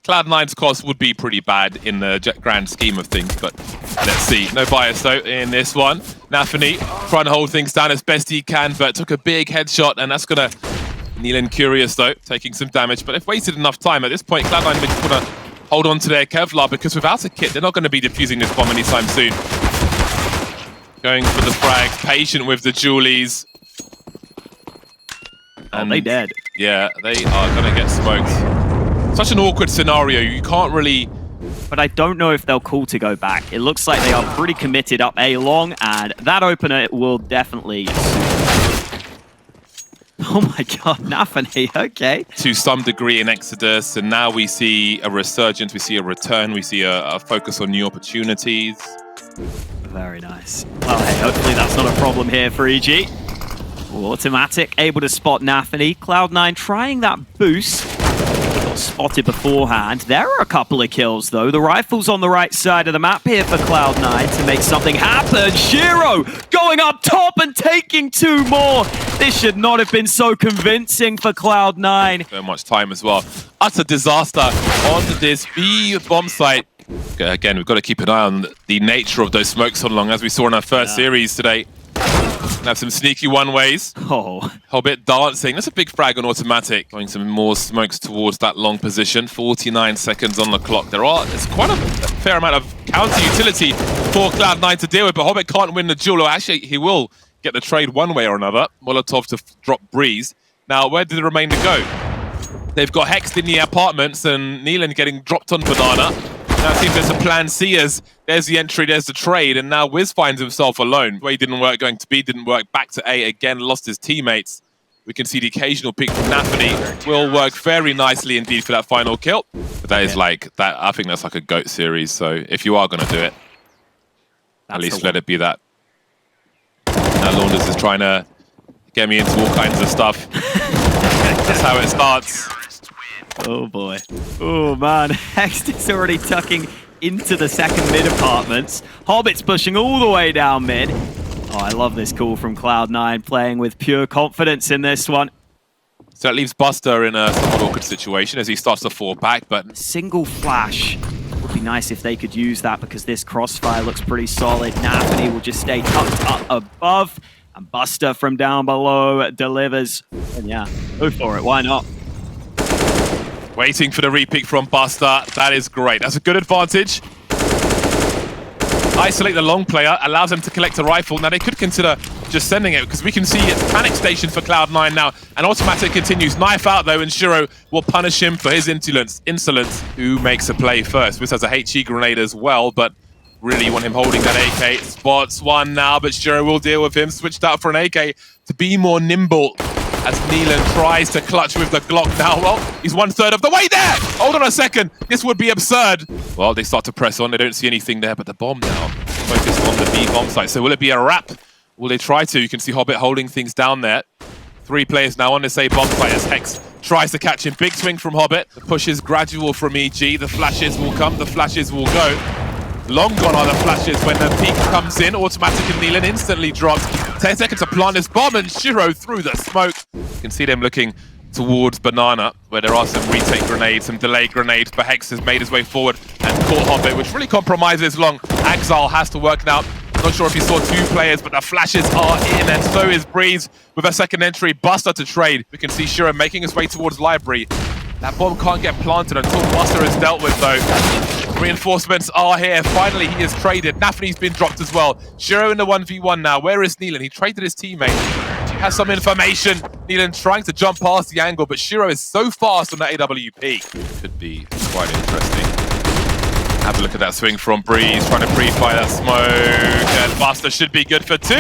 Cloud9's cost would be pretty bad in the grand scheme of things, but let's see. No bias though in this one. Nafany trying to hold things down as best he can, but took a big headshot, and that's gonna Nealon curious though, taking some damage, but they've wasted enough time. At this point, Cloud9 are just gonna hold on to their Kevlar, because without a kit, they're not gonna be defusing this bomb anytime soon. Going for the frag, patient with the Julies. And they dead. Yeah, they are gonna get smoked. Such an awkward scenario, you can't really... But I don't know if they'll call to go back. It looks like they are pretty committed up A long, and that opener will definitely... Oh my god, Nafany, okay. To some degree in Exodus, and now we see a resurgence, we see a return, we see a focus on new opportunities. Very nice. Well, hey, hopefully that's not a problem here for EG. autimatic, able to spot Nafany. Cloud9 trying that boost. Got spotted beforehand. There are a couple of kills, though. The rifle's on the right side of the map here for Cloud9 to make something happen. Shiro going up top and taking 2 more. This should not have been so convincing for Cloud9. So much time as well. Utter disaster on this B bomb site. Again, we've got to keep an eye on the nature of those smokes on long, as we saw in our first series today. Have some sneaky one-ways. Oh. Hobbit dancing. That's a big frag on autimatic. Going some more smokes towards that long position. 49 seconds on the clock. There's quite a fair amount of counter-utility for Cloud9 to deal with, but Hobbit can't win the duel. Or actually, he will get the trade one way or another. Molotov to drop Breeze. Now, where did the remainder go? They've got Hexed in the apartments, and Nealon getting dropped on Banana. Now it seems there's a plan C, as there's the entry, there's the trade, and now Wiz finds himself alone. Way didn't work, going to B didn't work, back to A again, lost his teammates. We can see the occasional pick from Nafany will work very nicely indeed for that final kill. But that is like, that. I think that's like a GOAT series, so if you are going to do it, at least let it be that. Now Launders is trying to get me into all kinds of stuff. That's how it starts. Oh boy. Oh man, Hext is already tucking into the second mid apartments. Hobbit's pushing all the way down mid. Oh, I love this call from Cloud9, playing with pure confidence in this one. So it leaves Buster in a somewhat awkward situation as he starts to fall back, but... Single flash. Would be nice if they could use that, because this crossfire looks pretty solid. Nafany will just stay tucked up above, and Buster from down below delivers. And yeah, go for it, why not? Waiting for the repick from Buster. That is great. That's a good advantage. Isolate the long player, allows them to collect a rifle. Now they could consider just sending it, because we can see it's panic station for Cloud9 now. And autimatic continues. Knife out though, and Shiro will punish him for his insolence. Who makes a play first? This has a HE grenade as well, but really want him holding that AK. Spots one now, but Shiro will deal with him. Switched out for an AK to be more nimble, as Nealon tries to clutch with the Glock now. Well, he's 1/3 of the way there! Hold on a second, this would be absurd. Well, they start to press on, they don't see anything there, but the bomb now focused on the B bomb site. So will it be a wrap? Will they try to? You can see Hobbit holding things down there. 3 players now on this A bomb site as Hex tries to catch him. Big swing from Hobbit. The push is gradual from EG. The flashes will come, the flashes will go. Long gone are the flashes when the peak comes in. autimatic and Nealon instantly drops. 10 seconds to plant this bomb, and Shiro through the smoke. You can see them looking towards Banana, where there are some retake grenades, some delay grenades, but Hex has made his way forward and caught Hobbit, which really compromises long. Exile has to work now. Not sure if he saw 2 players, but the flashes are in, and so is Breeze with a second entry. Buster to trade. We can see Shiro making his way towards Library. That bomb can't get planted until Buster is dealt with, though. Reinforcements are here. Finally, he is traded. Nafany's been dropped as well. Shiro in the 1v1 now. Where is Nealon? He traded his teammate. He has some information. Nealon trying to jump past the angle, but Shiro is so fast on the AWP. Could be quite interesting. Have a look at that swing from Breeze, trying to pre-fire that smoke. And Buster should be good for 2.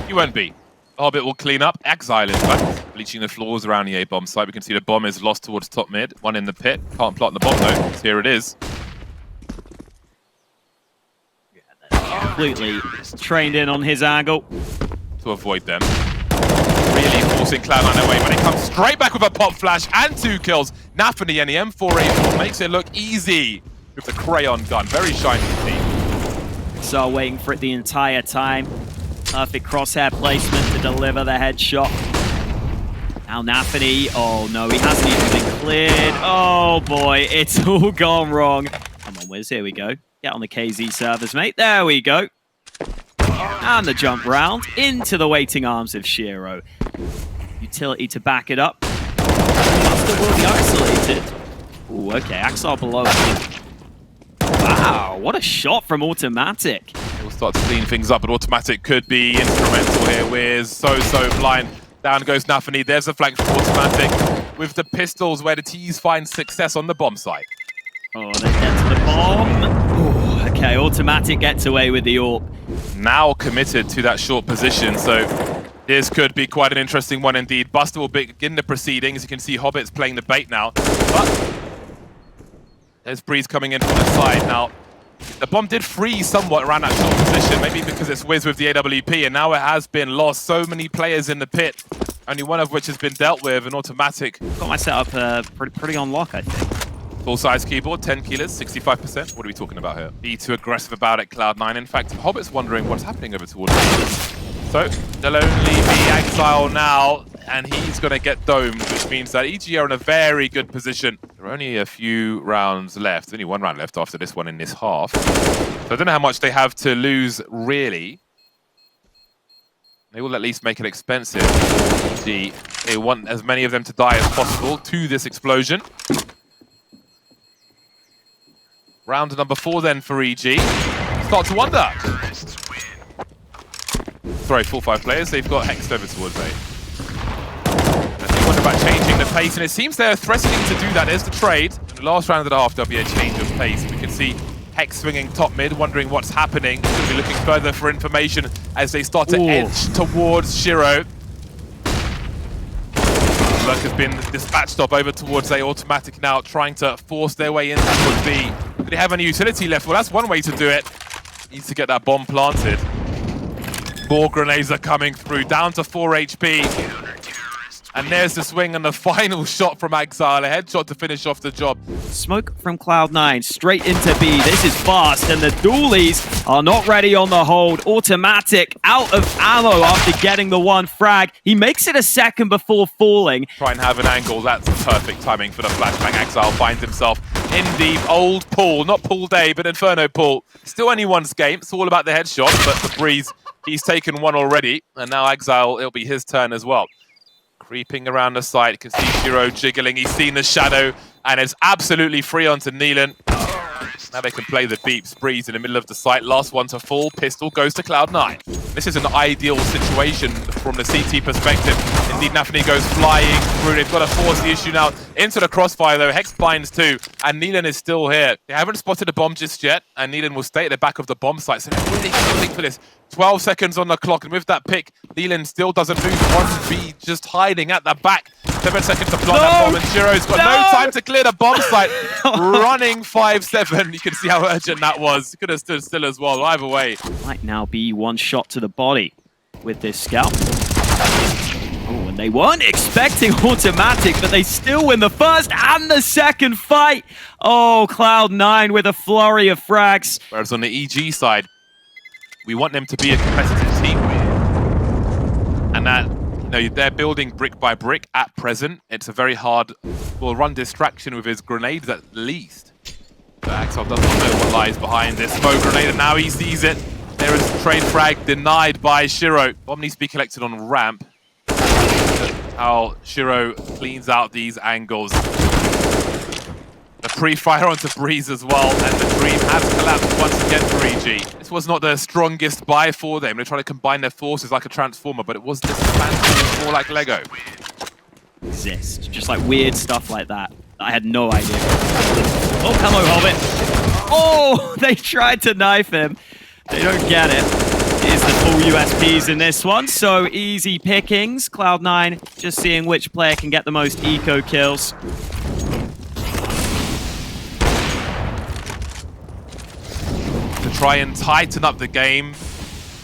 He won't be. Hobbit will clean up. Exile is back, bleaching the floors around the A-bomb site. We can see the bomb is lost towards top mid. One in the pit. Can't plant the bomb though. Here it is. Completely trained in on his angle. To avoid them. Really forcing Cloud9 away, but he comes straight back with a pop flash and 2 kills. Nafany and the M4A4 makes it look easy with the crayon gun. Very shiny indeed. So waiting for it the entire time. Perfect crosshair placement to deliver the headshot. Now Nafany, oh no, he hasn't even been cleared. Oh boy, it's all gone wrong. Come on, Wiz, here we go. Get on the KZ servers, mate. There we go. And the jump round into the waiting arms of Shiro. Utility to back it up. Buster will be isolated. Ooh, okay, Axar below. Wow, what a shot from autimatic. We'll start to clean things up, but autimatic could be instrumental here with so blind. Down goes Nafany. There's a flank from autimatic with the pistols where the T's find success on the bomb site. Oh, they get to the bomb. Ooh, okay, autimatic gets away with the AWP. Now committed to that short position, so this could be quite an interesting one indeed. Buster will begin the proceedings. You can see Hobbit's playing the bait now. But there's Breeze coming in from the side. Now, the bomb did freeze somewhat around that short position, maybe because it's Wiz with the AWP, and now it has been lost. So many players in the pit, only one of which has been dealt with, and autimatic. Got my setup pretty on lock, I think. Full-size keyboard, 10 killers, 65%. What are we talking about here? Be too aggressive about it, Cloud9. In fact, Hobbit's wondering what's happening over towards him. So, there'll only be Exile now, and he's going to get domed, which means that EG are in a very good position. There are only a few rounds left. Only one round left after this one in this half. So I don't know how much they have to lose, really. They will at least make it expensive for EG. They want as many of them to die as possible to this explosion. Round number 4 then for EG. Start to wonder. Sorry, full 5 players. They've got hexed over towards A. And they wonder about changing the pace, and it seems they're threatening to do that. There's the trade. In the last round and a half, there'll be a change of pace. We can see Hex swinging top mid, wondering what's happening. Going to be looking further for information as they start to edge towards Shiro. Lurk has been dispatched up over towards A. autimatic now, trying to force their way in towards B. Do they have any utility left? Well, that's one way to do it. Needs to get that bomb planted. More grenades are coming through, down to 4 HP. And there's the swing and the final shot from Exile, a headshot to finish off the job. Smoke from Cloud9 straight into B. This is fast, and the dualies are not ready on the hold. autimatic out of ammo after getting the one frag. He makes it a second before falling. Try and have an angle. That's perfect timing for the flashbang. Exile finds himself in the old pool, not pool day, but Inferno pool. Still anyone's game. It's all about the headshot, but for Breeze, he's taken one already, and now Exile, it'll be his turn as well. Creeping around the site, you can see Shiro jiggling. He's seen the shadow, and it's absolutely free onto Neelan. Now they can play the beeps. Breeze in the middle of the site. Last one to fall. Pistol goes to Cloud9. This is an ideal situation from the CT perspective. Indeed, Nafany goes flying through. They've got to force the issue now into the crossfire, though. Hex blinds too, and Neelan is still here. They haven't spotted a bomb just yet, and Neelan will stay at the back of the bomb site. So they're really going for this. 12 seconds on the clock, and with that pick, Neelan still doesn't move. 1B just hiding at the back. 7 seconds to plant that bomb, and Shiro's got no time to clear the bomb site. Running 5-7. You can see how urgent that was. Could have stood still as well. Either way. Might now be one shot to the body with this scout. Oh, and they weren't expecting autimatic, but they still win the first and the second fight. Oh, Cloud9 with a flurry of frags. Whereas on the EG side, we want them to be a competitive team. And that, you know, they're building brick by brick at present. It's a very hard, well, run distraction with his grenades at least. But Axel does not know what lies behind this smoke grenade, and now he sees it. There is a trade frag denied by Shiro. Bomb needs to be collected on ramp. How Shiro cleans out these angles. The pre-fire onto Breeze as well, and the Dream has collapsed once again for EG. This was not the strongest buy for them. They try to combine their forces like a transformer, but it was dismantled more like Lego. Exist. Just like weird stuff like that. I had no idea. Oh, hello, Hobbit. Oh, they tried to knife him. They don't get it. Here's the full USPs in this one, so easy pickings. Cloud9 just seeing which player can get the most eco kills. To try and tighten up the game,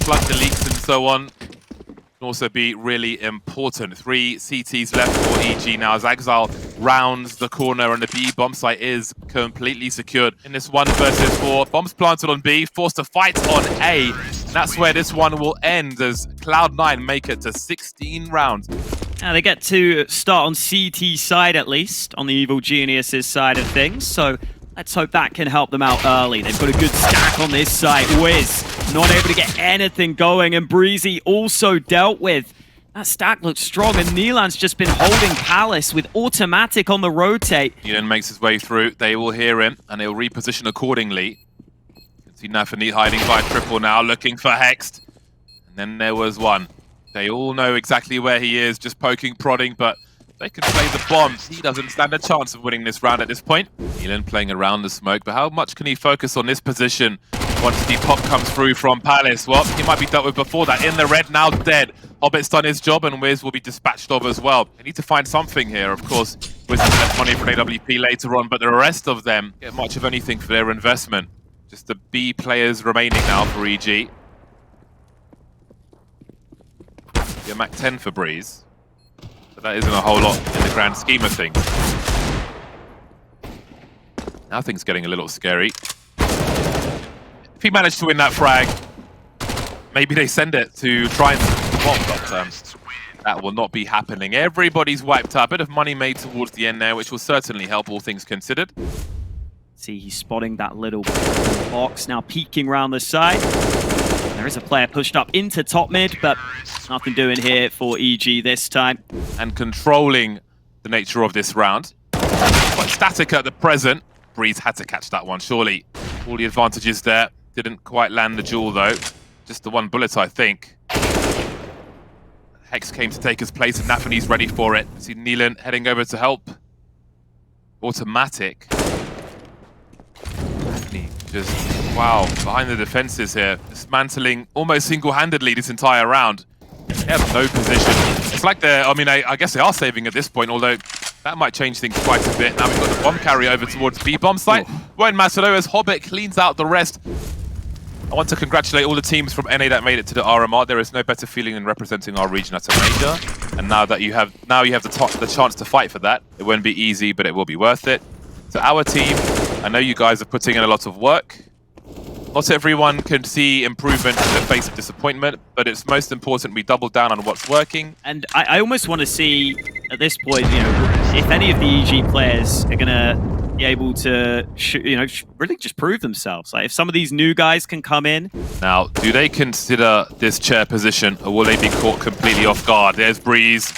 plug the leaks and so on, can also be really important. 3 CTs left for EG now as Exile rounds the corner and the B bomb site is completely secured. In this 1 versus 4, bombs planted on B, forced to fight on A. And that's where this one will end as Cloud9 make it to 16 rounds. They get to start on CT side at least, on the Evil Geniuses side of things, so let's hope that can help them out early. They've got a good stack on this side. Wiz not able to get anything going, and Breezy also dealt with. That stack looks strong, and Neelan's just been holding Palace with autimatic on the rotate. Neelan makes his way through. They will hear him, and he'll reposition accordingly. You can see Nathaniel hiding by triple now, looking for Hexed. And then there was one. They all know exactly where he is, just poking, prodding, but they can play the bombs. He doesn't stand a chance of winning this round at this point. Neelan playing around the smoke, but how much can he focus on this position once the pop comes through from Palace? Well, he might be dealt with before that. In the red, now dead. Hobbit's done his job, and Wiz will be dispatched of as well. They need to find something here. Of course, Wiz has left money for an AWP later on, but the rest of them get much of anything for their investment. Just the B players remaining now for EG. Yeah, Mac 10 for Breeze. But that isn't a whole lot in the grand scheme of things. Now things getting a little scary. If he managed to win that frag, maybe they send it to try and bomb, but that will not be happening. Everybody's wiped out. A bit of money made towards the end there, which will certainly help, all things considered. See, he's spotting that little box, now peeking around the side. There is a player pushed up into top mid, but nothing doing here for EG this time. And controlling the nature of this round. Quite static at the present. Breeze had to catch that one, surely. All the advantages there. Didn't quite land the duel, though. Just the one bullet, I think. Hex came to take his place, and Nathaniel's ready for it. See Neelan heading over to help. autimatic. Nathaniel just, wow, behind the defenses here. Dismantling almost single-handedly this entire round. They have no position. It's like they're, I guess they are saving at this point, although that might change things quite a bit. Now we've got the bomb carry over towards B-bomb site. Won't matter though, as Hobbit cleans out the rest. I want to congratulate all the teams from NA that made it to the RMR. There is no better feeling than representing our region at a major. And now that you have the chance to fight for that, it won't be easy, but it will be worth it. So our team, I know you guys are putting in a lot of work. Not everyone can see improvement in the face of disappointment, but it's most important we double down on what's working. And I almost want to see, at this point, if any of the EG players are going to be able to, really just prove themselves. Like, if some of these new guys can come in. Now, do they consider this chair position, or will they be caught completely off guard? There's Breeze.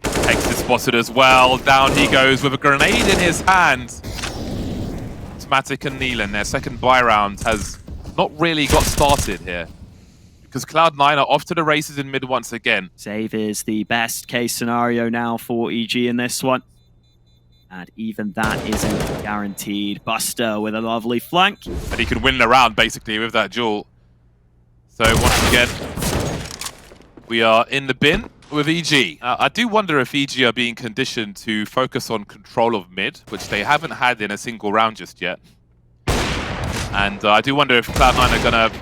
Hex is spotted as well. Down he goes with a grenade in his hand. autimatic and Neelan, their second buy round has not really got started here, because Cloud9 are off to the races in mid once again. Save is the best case scenario now for EG in this one. And even that isn't guaranteed. Buster with a lovely flank. And he can win the round, basically, with that duel. So, once again, we are in the bin with EG. I do wonder if EG are being conditioned to focus on control of mid, which they haven't had in a single round just yet. And I do wonder if Cloud9 are going to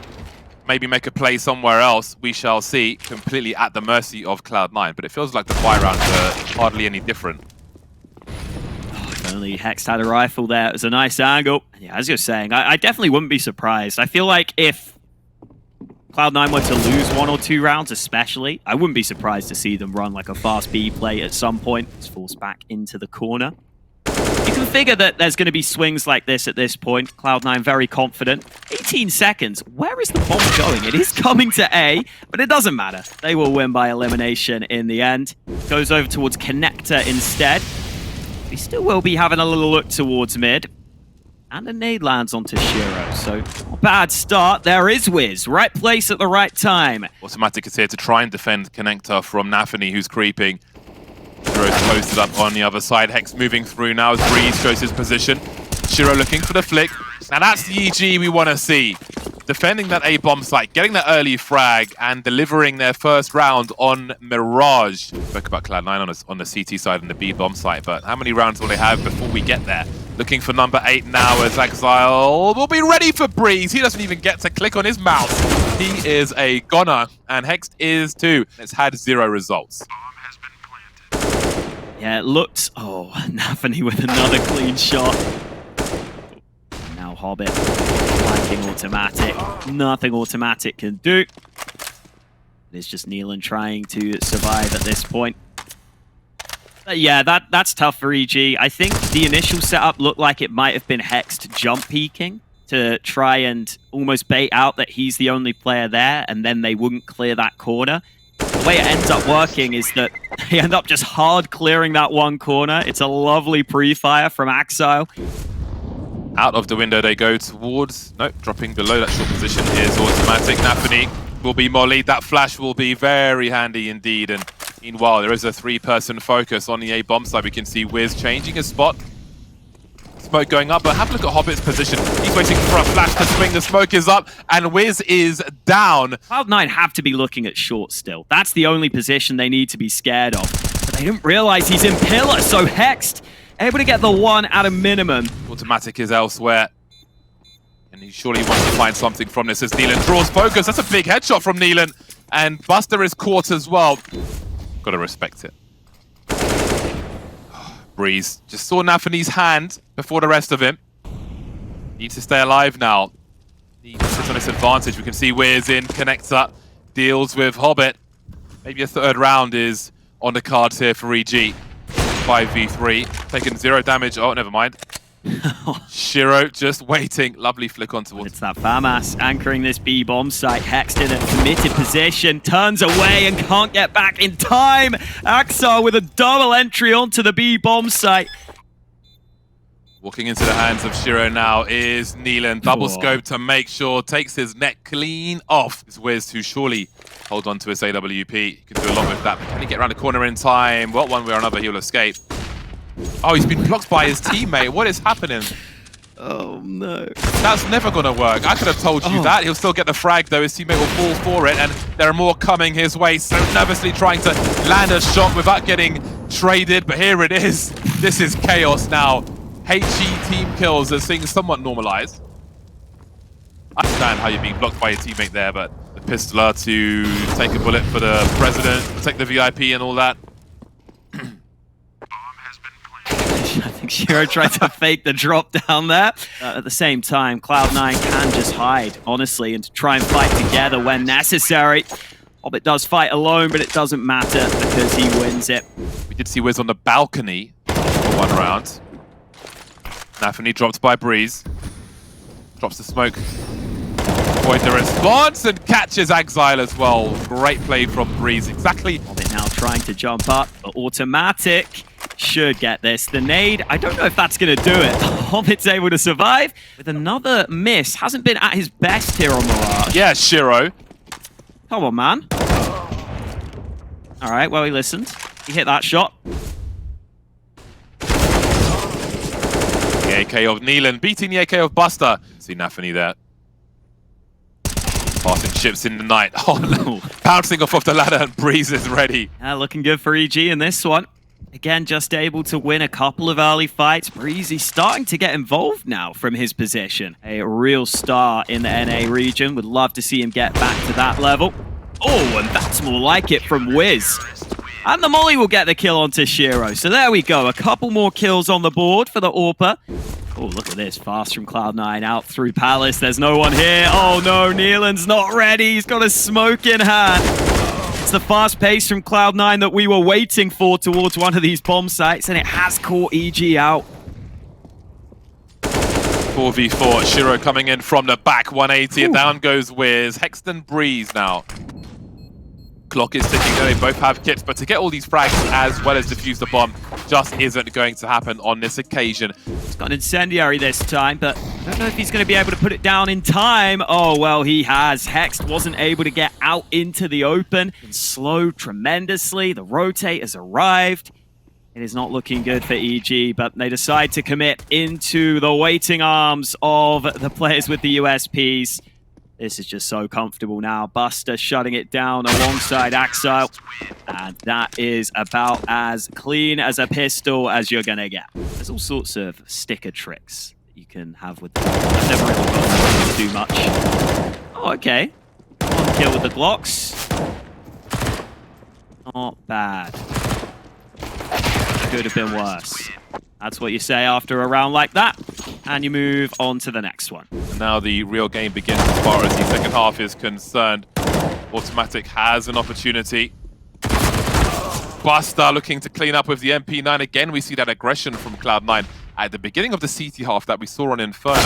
maybe make a play somewhere else. We shall see, completely at the mercy of Cloud9. But it feels like the buy rounds are hardly any different. If only Hex had a rifle there. It was a nice angle. And yeah, as you're saying, I definitely wouldn't be surprised. I feel like if Cloud9 were to lose 1 or 2 rounds especially, I wouldn't be surprised to see them run like a fast B play at some point. It's forced back into the corner. You can figure that there's going to be swings like this at this point. Cloud9 very confident. 18 seconds. Where is the bomb going? It is coming to A, but it doesn't matter. They will win by elimination in the end. Goes over towards Connector instead. We still will be having a little look towards mid. And a nade lands onto Shiro, so not a bad start. There is Wiz, right place at the right time. autimatic is here to try and defend Connector from Nathaniel, who's creeping. Shiro's posted up on the other side. Hex moving through now as Breeze shows his position. Shiro looking for the flick. Now that's the EG we want to see. Defending that A-bomb site, getting that early frag, and delivering their first round on Mirage. Spoke about Cloud9 on the CT side and the B-bomb site, but how many rounds will they have before we get there? Looking for number 8 now as Exile will be ready for Breeze. He doesn't even get to click on his mouse. He is a goner, and Hex is too. It's had 0 results. Yeah, it looked... Oh, Nathaniel with another clean shot. Now Hobbit flanking autimatic. Nothing autimatic can do. It's just Neelan trying to survive at this point. Yeah, that's tough for EG. I think the initial setup looked like it might have been Hexed jump peeking to try and almost bait out that he's the only player there, and then they wouldn't clear that corner. The way it ends up working is that they end up just hard clearing that one corner. It's a lovely pre-fire from Axile. Out of the window they go towards... Nope, dropping below that short position is autimatic. Nafany will be mollied. That flash will be very handy indeed. And meanwhile, there is a three-person focus on the A bomb side. We can see WiZ changing his spot. Smoke going up, but have a look at Hobbit's position. He's waiting for a flash to swing. The smoke is up, and WiZ is down. Cloud9 have to be looking at short still. That's the only position they need to be scared of. But they didn't realize he's in pillar, so Hexed able to get the one at a minimum. autimatic is elsewhere. And he surely wants to find something from this as Neelan draws focus. That's a big headshot from Neelan. And Buster is caught as well. Gotta respect it. Breeze just saw Nafany's hand before the rest of him. Needs to stay alive now. He sits on this advantage. We can see WiZ in, connector, deals with Hobbit. Maybe a third round is on the cards here for EG. 5v3, taking 0 damage. Oh, never mind. Shiro just waiting. Lovely flick on towards. It's that FAMAS anchoring this B bomb site. Hexed in a committed position, turns away and can't get back in time. Axar with a double entry onto the B bomb site. Walking into the hands of Shiro now is Neelan. Double scope to make sure, takes his neck clean off. It's WiZ to surely hold on to his AWP. He can do a lot with that. But can he get around the corner in time? Well, one way or another, he'll escape. Oh, he's been blocked by his teammate. What is happening? Oh, no. That's never going to work. I could have told you that. He'll still get the frag, though. His teammate will fall for it, and there are more coming his way. So nervously trying to land a shot without getting traded. But here it is. This is chaos now. HE team kills as things somewhat normalized. I understand how you're being blocked by your teammate there, but the pistoler to take a bullet for the president, protect the VIP and all that. I think Shiro tried to fake the drop down there. At the same time, Cloud9 can just hide, honestly, and try and fight together when necessary. Hobbit does fight alone, but it doesn't matter because he wins it. We did see WiZ on the balcony for one round. Nafany dropped by Breeze. Drops the smoke. Avoid the response and catches Exile as well. Great play from Breeze. Exactly. Hobbit now trying to jump up, but autimatic should get this. The nade, I don't know if that's going to do it. Hobbit's able to survive with another miss. Hasn't been at his best here on Mirage. Yeah, Shiro. Come on, man. All right, well, he listened. He hit that shot. The AK of Neelan beating the AK of Buster. See Nafany there. Passing ships in the night. Oh no. Bouncing off of the ladder and Breeze is ready. Looking good for EG in this one. Again, just able to win a couple of early fights. Breezy starting to get involved now from his position. A real star in the NA region. Would love to see him get back to that level. Oh, and that's more like it from WiZ. And the molly will get the kill onto Shiro. So there we go. A couple more kills on the board for the AWPer. Oh, look at this. Fast from Cloud9 out through Palace. There's no one here. Oh, no. Neelan's not ready. He's got a smoke in hand. It's the fast pace from Cloud9 that we were waiting for towards one of these bomb sites, and it has caught EG out. 4v4. Shiro coming in from the back. 180. And down goes WiZ. Hexton Breeze now. Clock is ticking. They both have kits, but to get all these frags as well as defuse the bomb just isn't going to happen on this occasion. It's got an incendiary this time, but I don't know if he's going to be able to put it down in time. Oh, well, he has. Hexed wasn't able to get out into the open. And slowed tremendously. The rotate has arrived. It is not looking good for EG, but they decide to commit into the waiting arms of the players with the USPs. This is just so comfortable now. Buster shutting it down alongside Axile. And that is about as clean as a pistol as you're going to get. There's all sorts of sticker tricks that you can have with them. I've never really got to do much. Oh, okay. One kill with the Glocks. Not bad. Could have been worse. That's what you say after a round like that. And you move on to the next one. And now the real game begins as far as the second half is concerned. autimatic has an opportunity. Buster looking to clean up with the MP9 again. We see that aggression from Cloud9 at the beginning of the CT half that we saw on Inferno.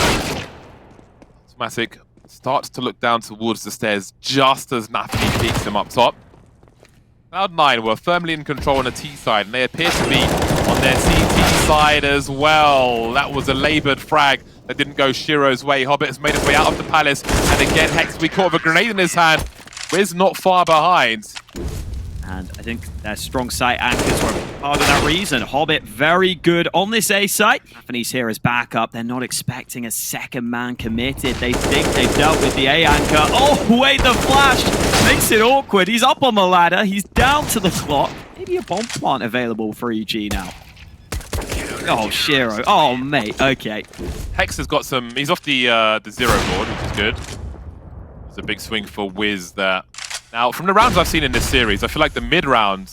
autimatic starts to look down towards the stairs just as Nathani peeks him up top. Cloud9 were firmly in control on the T side, and they appear to be on their CT side as well. That was a laboured frag that didn't go Shiro's way. Hobbit has made his way out of the palace, and again, Hex will be caught with a grenade in his hand. Wiz not far behind. And I think their strong site anchors were part of that reason. Hobbit very good on this A site. Japanese here as backup. They're not expecting a second man committed. They think they've dealt with the A anchor. Oh, wait, the flash makes it awkward. He's up on the ladder. He's down to the clock. Maybe a bomb plant available for EG now. Oh, Shiro. Oh, mate. Okay. Hex has got some... He's off the zero board, which is good. It's a big swing for Wiz there. Now, from the rounds I've seen in this series, I feel like the mid-round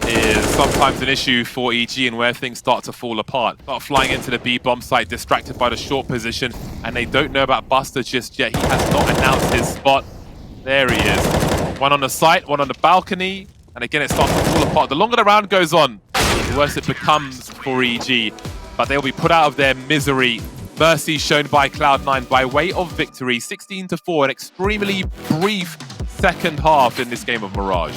is sometimes an issue for EG and where things start to fall apart. Start flying into the B-bomb site, distracted by the short position, and they don't know about Buster just yet. He has not announced his spot. There he is. One on the site, one on the balcony, and again it starts to fall apart. The longer the round goes on, the worse it becomes for EG. But they'll be put out of their misery. Mercy shown by Cloud9 by way of victory, 16-4, an extremely brief second half in this game of Mirage.